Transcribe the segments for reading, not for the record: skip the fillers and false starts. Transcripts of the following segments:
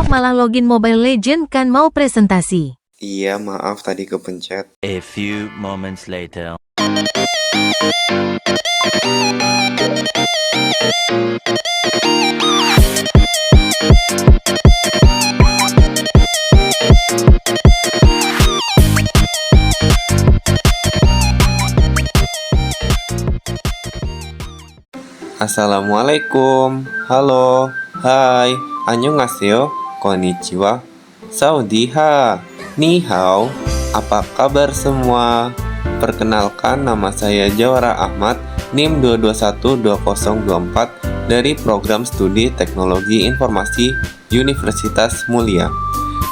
malah login Mobile Legend kan mau presentasi. Iya, maaf tadi kepencet. A few moments later. Assalamualaikum. Halo. Hai. Annyeonghaseyo. Konnichiwa. Sawadee-ha. Ni hao. Apa kabar semua? Perkenalkan, nama saya Jawara Ahmad, NIM 2212024 dari Program Studi Teknologi Informasi Universitas Mulia.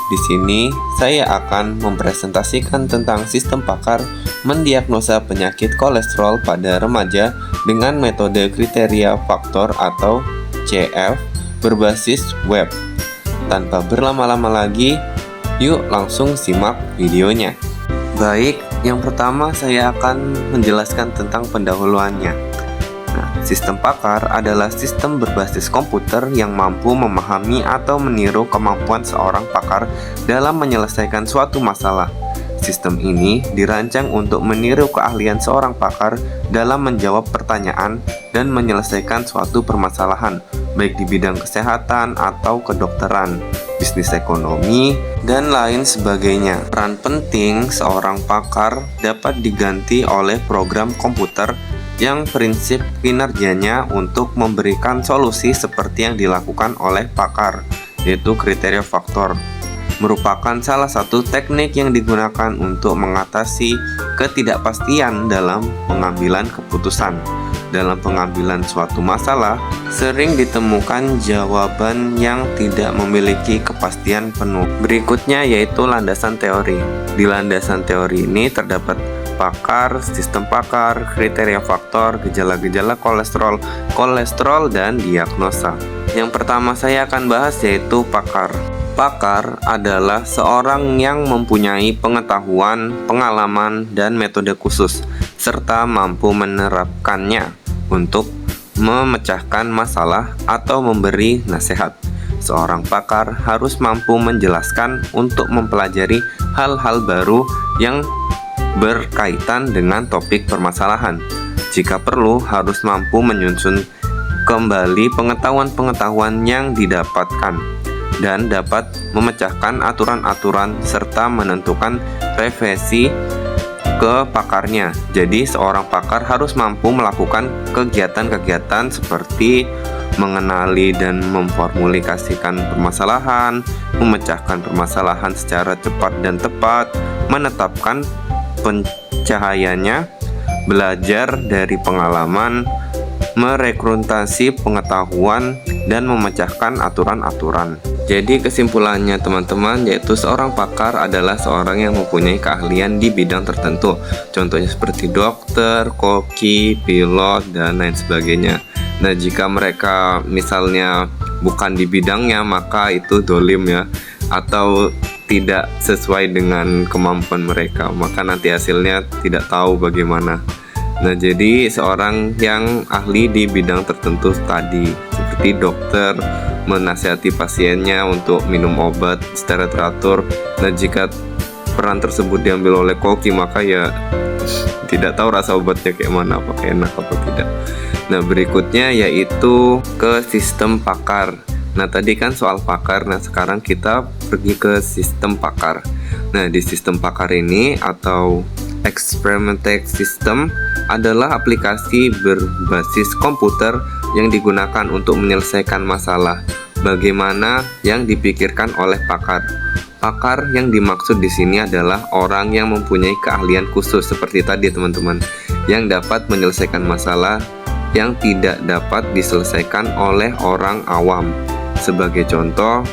Di sini saya akan mempresentasikan tentang sistem pakar mendiagnosa penyakit kolesterol pada remaja dengan metode kriteria faktor atau CF berbasis web. Tanpa berlama-lama lagi, yuk langsung simak videonya. Baik, yang pertama saya akan menjelaskan tentang pendahuluannya. Sistem pakar adalah sistem berbasis komputer yang mampu memahami atau meniru kemampuan seorang pakar dalam menyelesaikan suatu masalah. Sistem ini dirancang untuk meniru keahlian seorang pakar dalam menjawab pertanyaan dan menyelesaikan suatu permasalahan, baik di bidang kesehatan atau kedokteran, bisnis ekonomi, dan lain sebagainya. Peran penting seorang pakar dapat diganti oleh program komputer yang prinsip kinerjanya untuk memberikan solusi seperti yang dilakukan oleh pakar, yaitu kriteria faktor. Merupakan salah satu teknik yang digunakan untuk mengatasi ketidakpastian dalam pengambilan keputusan. Dalam pengambilan suatu masalah, sering ditemukan jawaban yang tidak memiliki kepastian penuh. Berikutnya yaitu landasan teori. Di landasan teori ini terdapat pakar, sistem pakar, kriteria faktor, gejala-gejala kolesterol, dan diagnosa. Yang pertama saya akan bahas yaitu pakar. Pakar adalah seorang yang mempunyai pengetahuan, pengalaman, dan metode khusus, serta mampu menerapkannya untuk memecahkan masalah atau memberi nasihat. Seorang pakar harus mampu menjelaskan untuk mempelajari hal-hal baru yang berkaitan dengan topik permasalahan. Jika perlu, harus mampu menyusun kembali pengetahuan-pengetahuan yang didapatkan dan dapat memecahkan aturan-aturan serta menentukan revisi ke pakarnya. Jadi, seorang pakar harus mampu melakukan kegiatan-kegiatan seperti mengenali dan memformulasikan permasalahan, memecahkan permasalahan secara cepat dan tepat, menetapkan pencahayanya, belajar dari pengalaman, merekrutasi pengetahuan, dan memecahkan aturan-aturan. Jadi kesimpulannya teman-teman, yaitu seorang pakar adalah seorang yang mempunyai keahlian di bidang tertentu. Contohnya seperti dokter, koki, pilot, dan lain sebagainya. Nah, jika mereka misalnya bukan di bidangnya, maka itu dolim ya, atau tidak sesuai dengan kemampuan mereka, maka nanti hasilnya tidak tahu bagaimana. Nah, jadi seorang yang ahli di bidang tertentu tadi, seperti dokter, menasihati pasiennya untuk minum obat secara teratur. Nah, jika peran tersebut diambil oleh koki, maka ya tidak tahu rasa obatnya kayak mana, apakah enak atau tidak. Nah, berikutnya yaitu ke sistem pakar. Nah, tadi kan soal pakar, nah sekarang kita pergi ke sistem pakar. Nah, di sistem pakar ini atau experimental system adalah aplikasi berbasis komputer yang digunakan untuk menyelesaikan masalah bagaimana yang dipikirkan oleh pakar. Pakar yang dimaksud di sini adalah orang yang mempunyai keahlian khusus seperti tadi teman-teman, yang dapat menyelesaikan masalah yang tidak dapat diselesaikan oleh orang awam. Sebagai contoh,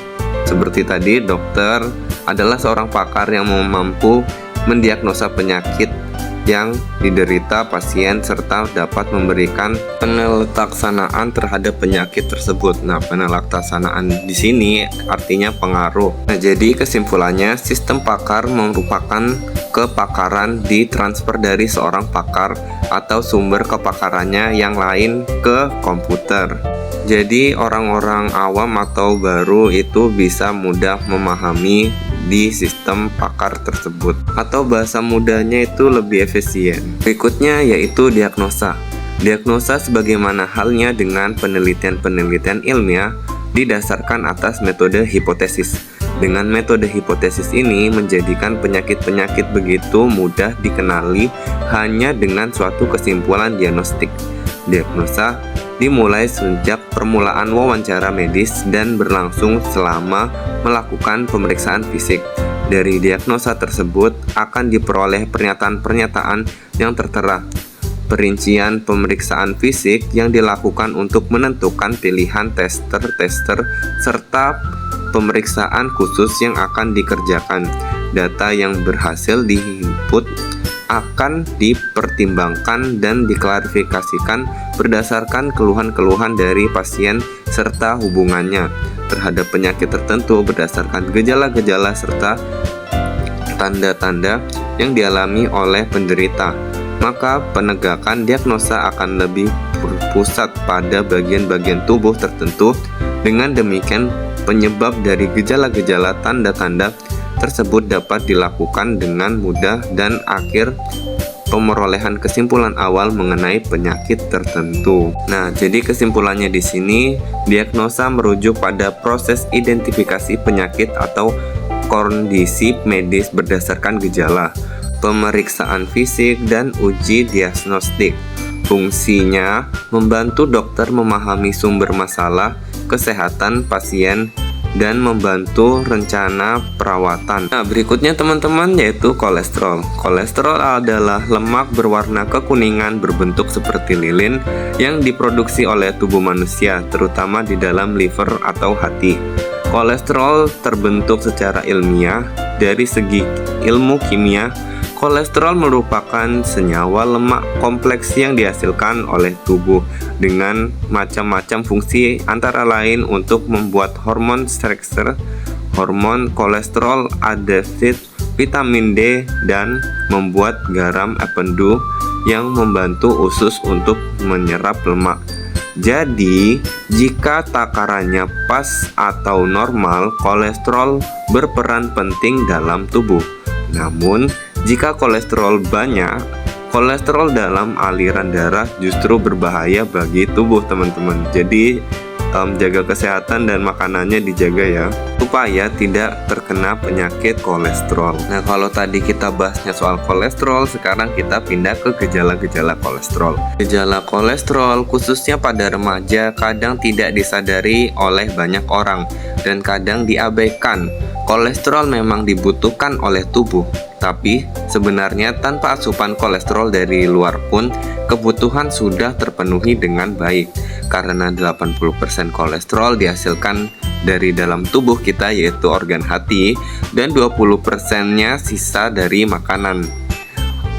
seperti tadi, dokter adalah seorang pakar yang mampu mendiagnosa penyakit yang diderita pasien serta dapat memberikan penelaksanaan terhadap penyakit tersebut. Nah, penelaksanaan di sini artinya pengaruh. Nah, jadi kesimpulannya, sistem pakar merupakan kepakaran ditransfer dari seorang pakar atau sumber kepakarannya yang lain ke komputer. Jadi orang-orang awam atau baru itu bisa mudah memahami di sistem pakar tersebut, atau bahasa mudahnya itu lebih efisien. Berikutnya yaitu diagnosa. Diagnosa sebagaimana halnya dengan penelitian-penelitian ilmiah didasarkan atas metode hipotesis. Dengan metode hipotesis ini menjadikan penyakit-penyakit begitu mudah dikenali hanya dengan suatu kesimpulan diagnostik. Diagnosa dimulai sejak permulaan wawancara medis dan berlangsung selama melakukan pemeriksaan fisik. Dari diagnosa tersebut akan diperoleh pernyataan-pernyataan yang tertera. Perincian pemeriksaan fisik yang dilakukan untuk menentukan pilihan tester-tester serta pemeriksaan khusus yang akan dikerjakan. Data yang berhasil di-input akan dipertimbangkan dan diklarifikasikan berdasarkan keluhan-keluhan dari pasien serta hubungannya terhadap penyakit tertentu berdasarkan gejala-gejala serta tanda-tanda yang dialami oleh penderita. Maka penegakan diagnosa akan lebih berpusat pada bagian-bagian tubuh tertentu. Dengan demikian, penyebab dari gejala-gejala tanda-tanda tersebut dapat dilakukan dengan mudah dan akhir pemerolehan kesimpulan awal mengenai penyakit tertentu. Nah, jadi kesimpulannya di sini, diagnosa merujuk pada proses identifikasi penyakit atau kondisi medis berdasarkan gejala, pemeriksaan fisik dan uji diagnostik. Fungsinya membantu dokter memahami sumber masalah kesehatan pasien dan membantu rencana perawatan. Nah, berikutnya teman-teman yaitu kolesterol. Kolesterol adalah lemak berwarna kekuningan berbentuk seperti lilin yang diproduksi oleh tubuh manusia, terutama di dalam liver atau hati. Kolesterol terbentuk secara ilmiah. Dari segi ilmu kimia, kolesterol merupakan senyawa lemak kompleks yang dihasilkan oleh tubuh dengan macam-macam fungsi, antara lain untuk membuat hormon stres, hormon kolesterol adaptif, vitamin D, dan membuat garam ependu yang membantu usus untuk menyerap lemak. Jadi, jika takarannya pas atau normal, kolesterol berperan penting dalam tubuh. Namun, jika kolesterol banyak, kolesterol dalam aliran darah justru berbahaya bagi tubuh teman-teman. Jadi jaga kesehatan dan makanannya dijaga ya, supaya tidak terkena penyakit kolesterol. Nah, kalau tadi kita bahasnya soal kolesterol, sekarang kita pindah ke gejala-gejala kolesterol. Gejala kolesterol khususnya pada remaja kadang tidak disadari oleh banyak orang dan kadang diabaikan. Kolesterol memang dibutuhkan oleh tubuh, tapi sebenarnya tanpa asupan kolesterol dari luar pun kebutuhan sudah terpenuhi dengan baik, karena 80% kolesterol dihasilkan dari dalam tubuh kita, yaitu organ hati, dan 20%-nya sisa dari makanan.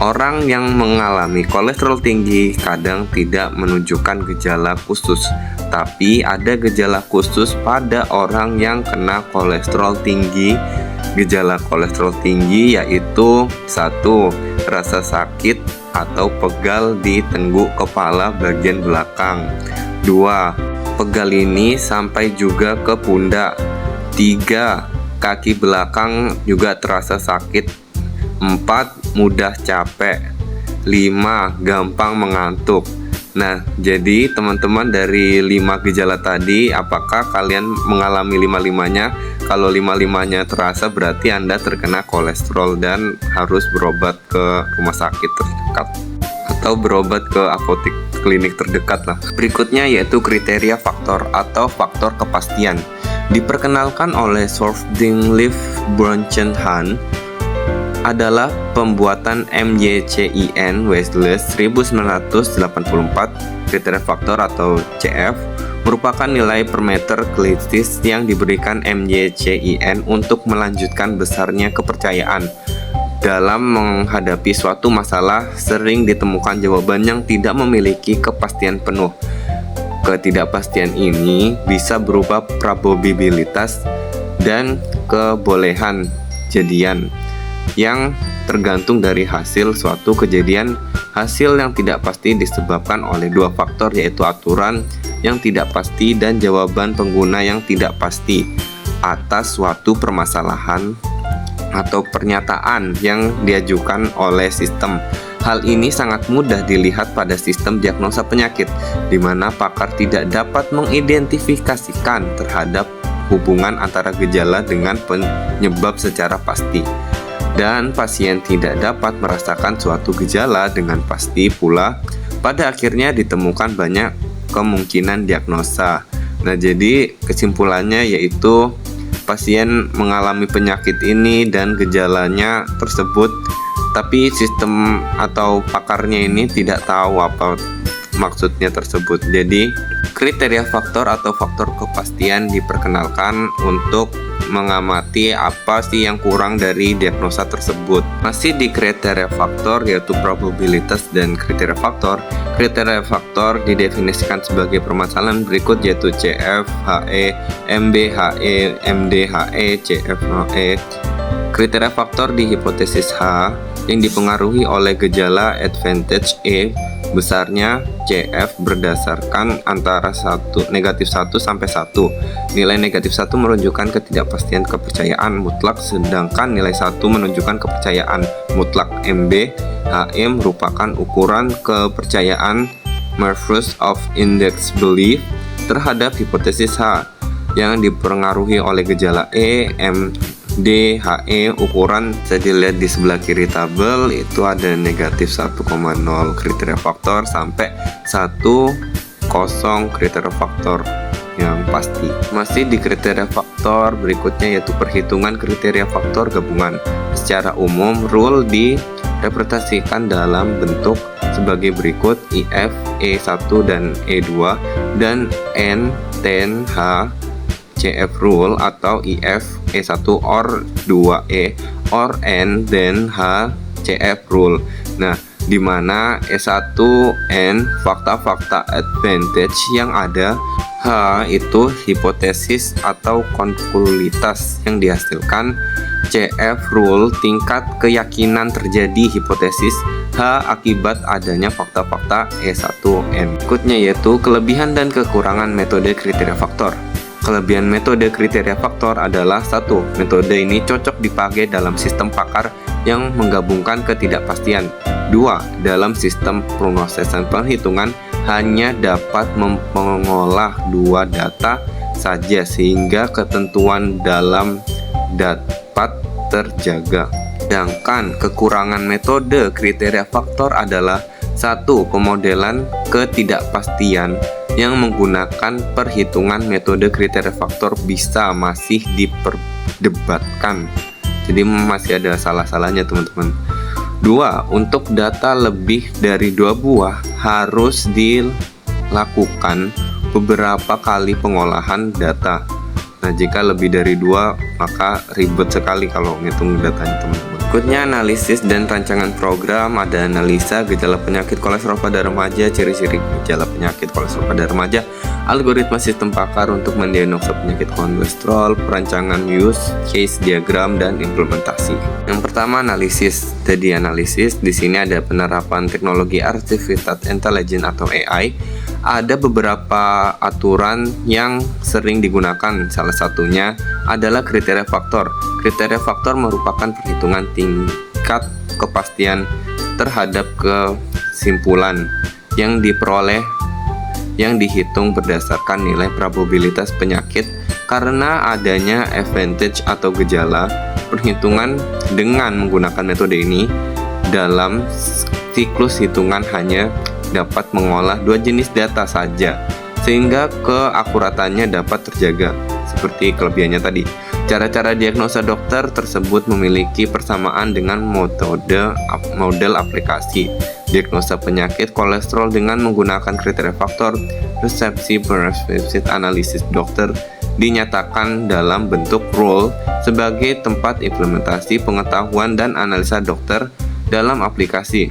Orang yang mengalami kolesterol tinggi kadang tidak menunjukkan gejala khusus, tapi ada gejala khusus pada orang yang kena kolesterol tinggi. Gejala kolesterol tinggi yaitu 1. Rasa sakit atau pegal di tengguk kepala bagian belakang. 2. Pegal ini sampai juga ke pundak. 3. Kaki belakang juga terasa sakit. 4. Mudah capek. 5. Gampang mengantuk. Nah, jadi teman-teman dari 5 gejala tadi, apakah kalian mengalami 5-5-nya? Kalau 5-5-nya terasa, berarti Anda terkena kolesterol dan harus berobat ke rumah sakit terdekat atau berobat ke apotek klinik terdekat lah. Berikutnya yaitu kriteria faktor atau faktor kepastian. Diperkenalkan oleh Swerding-Leaf Bronchen-Hahn adalah pembuatan MYCIN Westless 1984. Kriteria faktor atau CF merupakan nilai per meter klitis yang diberikan MYCIN untuk melanjutkan besarnya kepercayaan dalam menghadapi suatu masalah sering ditemukan jawaban yang tidak memiliki kepastian penuh. Ketidakpastian ini bisa berupa probabilitas dan kebolehan jadian yang tergantung dari hasil suatu kejadian. Hasil yang tidak pasti disebabkan oleh dua faktor, yaitu aturan yang tidak pasti dan jawaban pengguna yang tidak pasti atas suatu permasalahan atau pernyataan yang diajukan oleh sistem. Hal ini sangat mudah dilihat pada sistem diagnosa penyakit, di mana pakar tidak dapat mengidentifikasikan terhadap hubungan antara gejala dengan penyebab secara pasti. Dan pasien tidak dapat merasakan suatu gejala dengan pasti pula. Pada akhirnya ditemukan banyak kemungkinan diagnosa. Nah, jadi kesimpulannya yaitu pasien mengalami penyakit ini dan gejalanya tersebut, tapi sistem atau pakarnya ini tidak tahu apa maksudnya tersebut. Jadi kriteria faktor atau faktor kepastian diperkenalkan untuk mengamati apa sih yang kurang dari diagnosa tersebut. Masih di kriteria faktor, yaitu probabilitas dan kriteria faktor. Kriteria faktor didefinisikan sebagai permasalahan berikut, yaitu CF, HE, MB, HE, MD, HE, CF, HE. Kriteria faktor di hipotesis H yang dipengaruhi oleh gejala advantage E besarnya CF berdasarkan antara negatif 1 sampai 1. Nilai negatif 1 menunjukkan ketidakpastian kepercayaan mutlak, sedangkan nilai 1 menunjukkan kepercayaan mutlak. MB HE merupakan ukuran kepercayaan Marvus of Index Belief terhadap hipotesis H yang dipengaruhi oleh gejala E. MD HE ukuran bisa dilihat di sebelah kiri tabel, itu ada negatif 1,0 kriteria faktor sampai 1,0 kriteria faktor yang pasti. Masih di kriteria faktor berikutnya, yaitu perhitungan kriteria faktor gabungan. Secara umum, rule direpresentasikan dalam bentuk sebagai berikut: IF, E1 dan E2, dan N, 10, H, CF rule atau IF, E1 or 2E, or N, dan H, CF rule. Nah, di mana E1, N, fakta-fakta advantage yang ada, H itu hipotesis atau konklusivitas yang dihasilkan, CF rule tingkat keyakinan terjadi hipotesis, H akibat adanya fakta-fakta E1N. Berikutnya yaitu kelebihan dan kekurangan metode kriteria faktor. Kelebihan metode kriteria faktor adalah: 1. Metode ini cocok dipakai dalam sistem pakar yang menggabungkan ketidakpastian. 2. Dalam sistem prognosis perhitungan hanya dapat mengolah 2 data saja, sehingga ketentuan dalam dapat terjaga. Sedangkan kekurangan metode kriteria faktor adalah: 1. Pemodelan ketidakpastian yang menggunakan perhitungan metode kriteria faktor masih diperdebatkan. Jadi masih ada salah-salahnya, teman-teman. 2. Untuk data lebih dari 2 buah harus dilakukan beberapa kali pengolahan data. Nah, jika lebih dari 2 maka ribet sekali kalau ngitung datanya, teman-teman. Berikutnya analisis dan rancangan program. Ada analisa gejala penyakit kolesterol pada remaja, ciri-ciri gejala penyakit kolesterol pada remaja, algoritma sistem pakar untuk mendiagnosa penyakit kolesterol, perancangan use case diagram, dan implementasi. Yang pertama, analisis. Jadi analisis di sini ada penerapan teknologi artificial intelligence atau AI. Ada beberapa aturan yang sering digunakan. Salah satunya adalah kriteria faktor. Kriteria faktor merupakan perhitungan tingkat kepastian terhadap kesimpulan yang diperoleh yang dihitung berdasarkan nilai probabilitas penyakit karena adanya advantage atau gejala. Perhitungan dengan menggunakan metode ini dalam siklus hitungan hanya dapat mengolah 2 jenis data saja, sehingga keakuratannya dapat terjaga. Seperti kelebihannya tadi, cara-cara diagnosa dokter tersebut memiliki persamaan dengan model aplikasi diagnosa penyakit kolesterol dengan menggunakan kriteria faktor, resepsi, analisis dokter dinyatakan dalam bentuk rule sebagai tempat implementasi pengetahuan dan analisa dokter dalam aplikasi.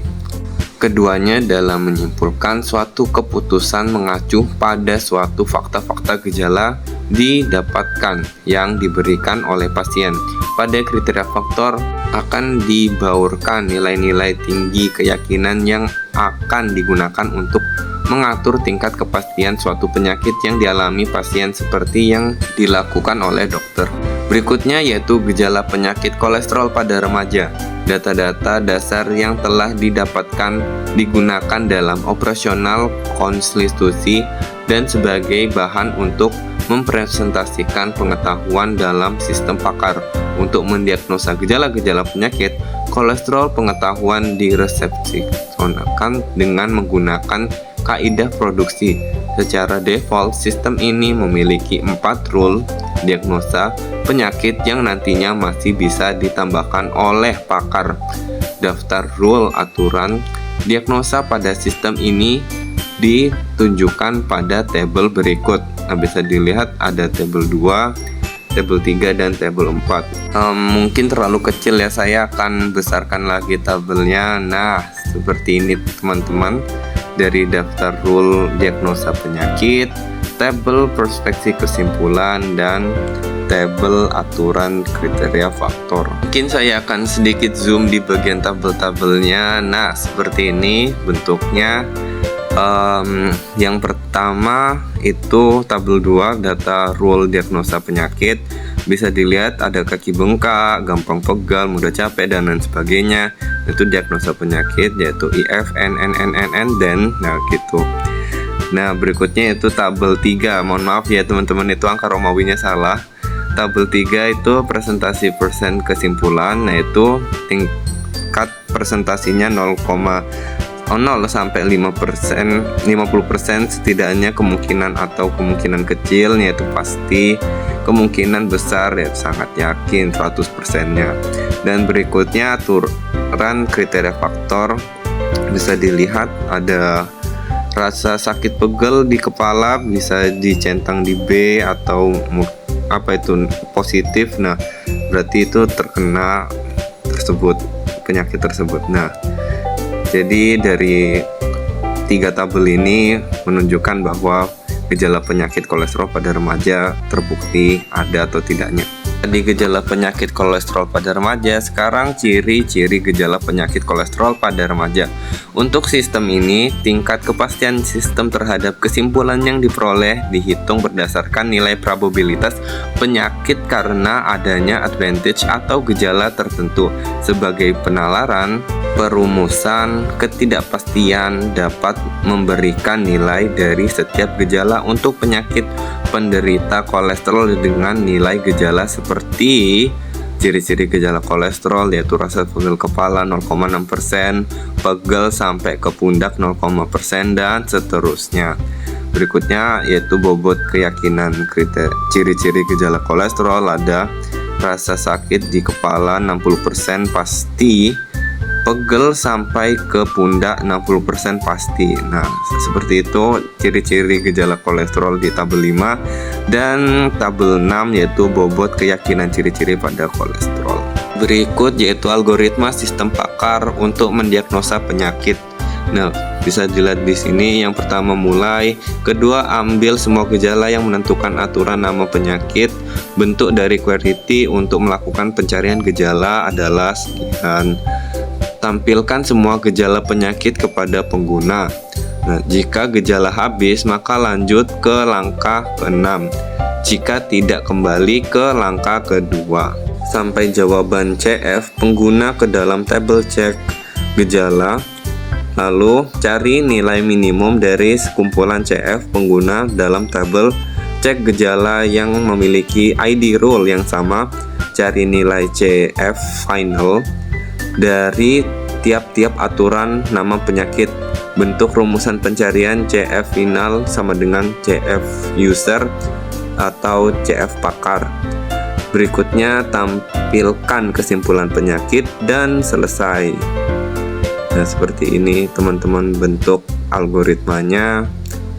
Keduanya dalam menyimpulkan suatu keputusan mengacu pada suatu fakta-fakta gejala didapatkan yang diberikan oleh pasien. Pada kriteria faktor akan dibaurkan nilai-nilai tinggi keyakinan yang akan digunakan untuk mengatur tingkat kepastian suatu penyakit yang dialami pasien seperti yang dilakukan oleh dokter. Berikutnya yaitu gejala penyakit kolesterol pada remaja. Data-data dasar yang telah didapatkan digunakan dalam operasional konstitusi dan sebagai bahan untuk mempresentasikan pengetahuan dalam sistem pakar. Untuk mendiagnosa gejala-gejala penyakit kolesterol, pengetahuan diresepsikan dengan menggunakan kaidah produksi. Secara default, sistem ini memiliki 4 rule diagnosa penyakit yang nantinya masih bisa ditambahkan oleh pakar. Daftar rule aturan diagnosa pada sistem ini ditunjukkan pada tabel berikut. Nah, bisa dilihat ada tabel 2, tabel 3, dan tabel 4. Mungkin terlalu kecil ya, saya akan besarkan lagi tabelnya. Nah, seperti ini teman-teman. Dari daftar rule diagnosa penyakit, tabel perspektif kesimpulan, dan tabel aturan kriteria faktor. Mungkin saya akan sedikit zoom di bagian tabel-tabelnya. Nah, seperti ini bentuknya. Yang pertama itu tabel 2, data rule diagnosa penyakit. Bisa dilihat ada kaki bengkak, gampang pegal, mudah capek, dan lain sebagainya. Itu diagnosa penyakit yaitu IF, NNNNN, dan nah gitu. Nah, berikutnya itu tabel 3. Mohon maaf ya teman-teman, itu angka Romawinya salah. Tabel 3 itu presentasi persen kesimpulan, nah itu tingkat presentasinya 0 sampai 5%, 50% setidaknya kemungkinan atau kemungkinan kecil, yaitu pasti, kemungkinan besar ya sangat yakin 100%-nya. Dan berikutnya aturan kriteria faktor. Bisa dilihat ada rasa sakit pegel di kepala, bisa dicentang di B atau apa itu positif. Nah, berarti itu terkena penyakit tersebut. Nah, jadi dari 3 tabel ini menunjukkan bahwa gejala penyakit kolesterol pada remaja terbukti ada atau tidaknya. Di gejala penyakit kolesterol pada remaja, sekarang ciri-ciri gejala penyakit kolesterol pada remaja. Untuk sistem ini, tingkat kepastian sistem terhadap kesimpulan yang diperoleh dihitung berdasarkan nilai probabilitas penyakit karena adanya advantage atau gejala tertentu. Sebagai penalaran, perumusan ketidakpastian dapat memberikan nilai dari setiap gejala untuk penyakit penderita kolesterol dengan nilai gejala seperti ciri-ciri gejala kolesterol yaitu rasa pegel kepala 0,6%, pegel sampai ke pundak 0,%, dan seterusnya. Berikutnya yaitu bobot keyakinan ciri-ciri gejala kolesterol. Ada rasa sakit di kepala 60% pasti, pegel sampai ke pundak 60% pasti. Nah, seperti itu ciri-ciri gejala kolesterol di tabel 5. Dan tabel 6 yaitu bobot keyakinan ciri-ciri pada kolesterol. Berikut yaitu algoritma sistem pakar untuk mendiagnosa penyakit. Nah, bisa dilihat di sini. Yang pertama mulai, kedua ambil semua gejala yang menentukan aturan nama penyakit. Bentuk dari query untuk melakukan pencarian gejala adalah sekian. Tampilkan semua gejala penyakit kepada pengguna. Nah, jika gejala habis, maka lanjut ke langkah ke-6. Jika tidak, kembali ke langkah kedua. Sampai jawaban CF, pengguna ke dalam tabel cek gejala. Lalu, cari nilai minimum dari sekumpulan CF pengguna dalam tabel cek gejala yang memiliki ID rule yang sama. Cari nilai CF final dari tiap-tiap aturan nama penyakit. Bentuk rumusan pencarian CF final sama dengan CF user atau CF pakar. Berikutnya tampilkan kesimpulan penyakit dan selesai. Nah, seperti ini teman-teman bentuk algoritmanya.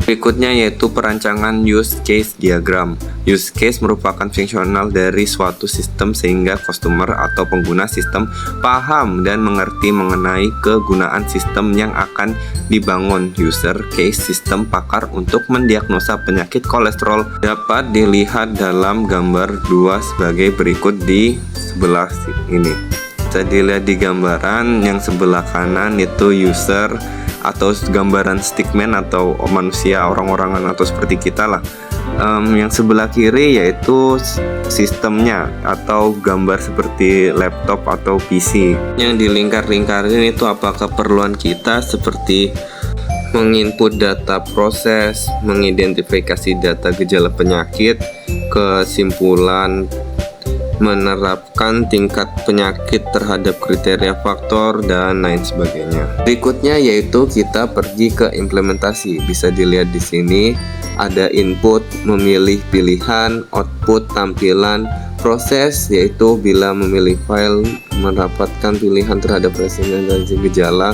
Berikutnya yaitu perancangan use case diagram. Use case merupakan fungsional dari suatu sistem sehingga customer atau pengguna sistem paham dan mengerti mengenai kegunaan sistem yang akan dibangun. User case sistem pakar untuk mendiagnosa penyakit kolesterol dapat dilihat dalam gambar 2 sebagai berikut di sebelah ini. Bisa dilihat di gambaran yang sebelah kanan itu user atau gambaran stickman atau manusia orang-orangan atau seperti kita lah. Yang sebelah kiri yaitu sistemnya atau gambar seperti laptop atau PC. Yang dilingkar-lingkarin itu apa keperluan kita seperti menginput data proses, mengidentifikasi data gejala penyakit, kesimpulan, menerapkan tingkat penyakit terhadap kriteria faktor, dan lain sebagainya. Berikutnya yaitu kita pergi ke implementasi. Bisa dilihat di sini ada input, memilih pilihan, output, tampilan, proses yaitu bila memilih file, mendapatkan pilihan terhadap presentasi gejala,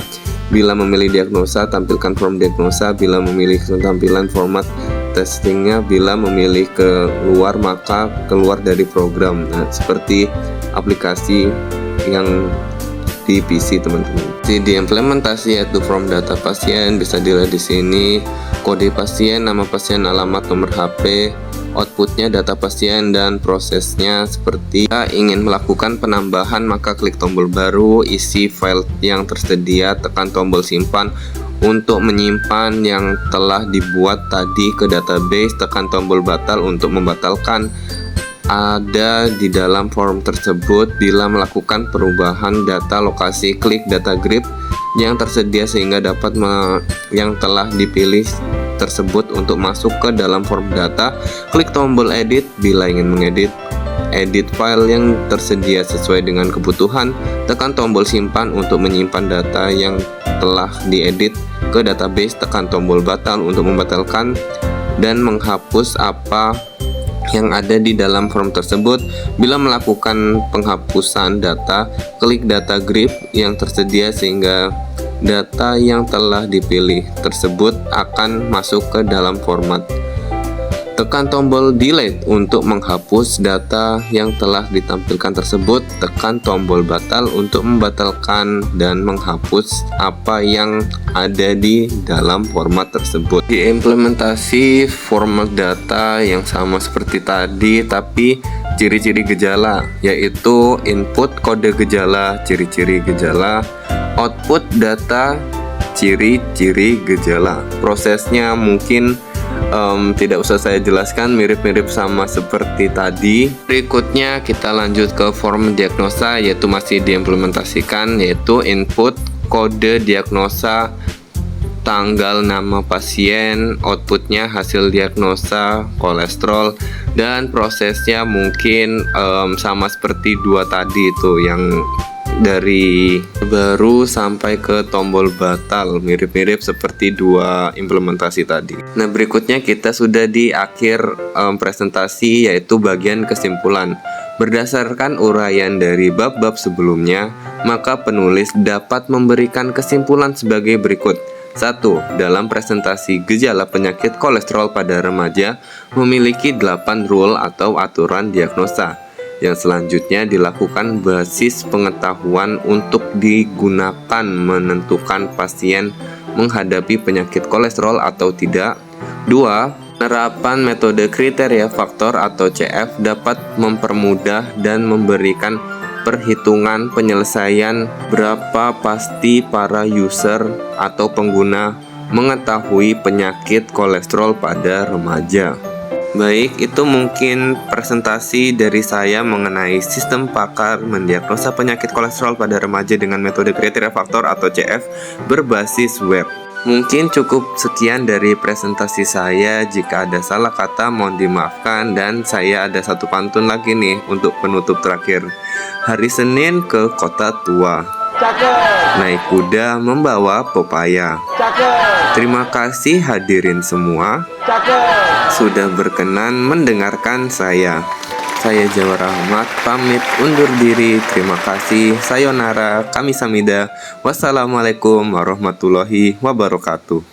bila memilih diagnosa, tampilkan form diagnosa, bila memilih tampilan format testingnya, bila memilih keluar maka keluar dari program. Nah, seperti aplikasi yang di PC teman-teman. Di implementasi yaitu from data pasien, bisa dilihat di sini kode pasien, nama pasien, alamat, nomor HP, outputnya data pasien, dan prosesnya seperti jika ingin melakukan penambahan maka klik tombol baru, isi file yang tersedia, tekan tombol simpan. Untuk menyimpan yang telah dibuat tadi ke database, tekan tombol batal untuk membatalkan ada di dalam form tersebut. Bila melakukan perubahan data lokasi, klik data grid yang tersedia sehingga dapat yang telah dipilih tersebut untuk masuk ke dalam form data. Klik tombol edit bila ingin mengedit file yang tersedia sesuai dengan kebutuhan. Tekan tombol simpan untuk menyimpan data yang telah diedit ke database. Tekan tombol batal untuk membatalkan dan menghapus apa yang ada di dalam form tersebut. Bila melakukan penghapusan data, klik data grid yang tersedia sehingga data yang telah dipilih tersebut akan masuk ke dalam format. Tekan tombol delete untuk menghapus data yang telah ditampilkan tersebut. Tekan tombol batal untuk membatalkan dan menghapus apa yang ada di dalam format tersebut. Diimplementasi format data yang sama seperti tadi, tapi ciri-ciri gejala yaitu input kode gejala, ciri-ciri gejala, output data, ciri-ciri gejala. Prosesnya mungkin tidak usah saya jelaskan, mirip-mirip sama seperti tadi. Berikutnya kita lanjut ke form diagnosa, yaitu masih diimplementasikan, yaitu input kode diagnosa, tanggal, nama pasien, outputnya hasil diagnosa kolesterol, dan prosesnya mungkin sama seperti dua tadi itu, yang dari baru sampai ke tombol batal, mirip-mirip seperti dua implementasi tadi. Nah, berikutnya kita sudah di akhir presentasi, yaitu bagian kesimpulan. Berdasarkan uraian dari bab-bab sebelumnya, maka penulis dapat memberikan kesimpulan sebagai berikut. 1. Dalam presentasi gejala penyakit kolesterol pada remaja memiliki 8 rule atau aturan diagnosa yang selanjutnya dilakukan basis pengetahuan untuk digunakan menentukan pasien menghadapi penyakit kolesterol atau tidak. 2. Penerapan metode kriteria faktor atau CF dapat mempermudah dan memberikan perhitungan penyelesaian berapa pasti para user atau pengguna mengetahui penyakit kolesterol pada remaja. Baik, itu mungkin presentasi dari saya mengenai sistem pakar mendiagnosa penyakit kolesterol pada remaja dengan metode kriteria faktor atau CF berbasis web. Mungkin cukup sekian dari presentasi saya. Jika ada salah kata mohon dimaafkan, dan saya ada satu pantun lagi nih untuk penutup terakhir. Hari Senin ke kota tua, naik kuda membawa pepaya. Terima kasih hadirin semua sudah berkenan mendengarkan saya. Saya Jawar Ahmad pamit undur diri. Terima kasih. Sayonara, kamisamida. Wassalamualaikum warahmatullahi wabarakatuh.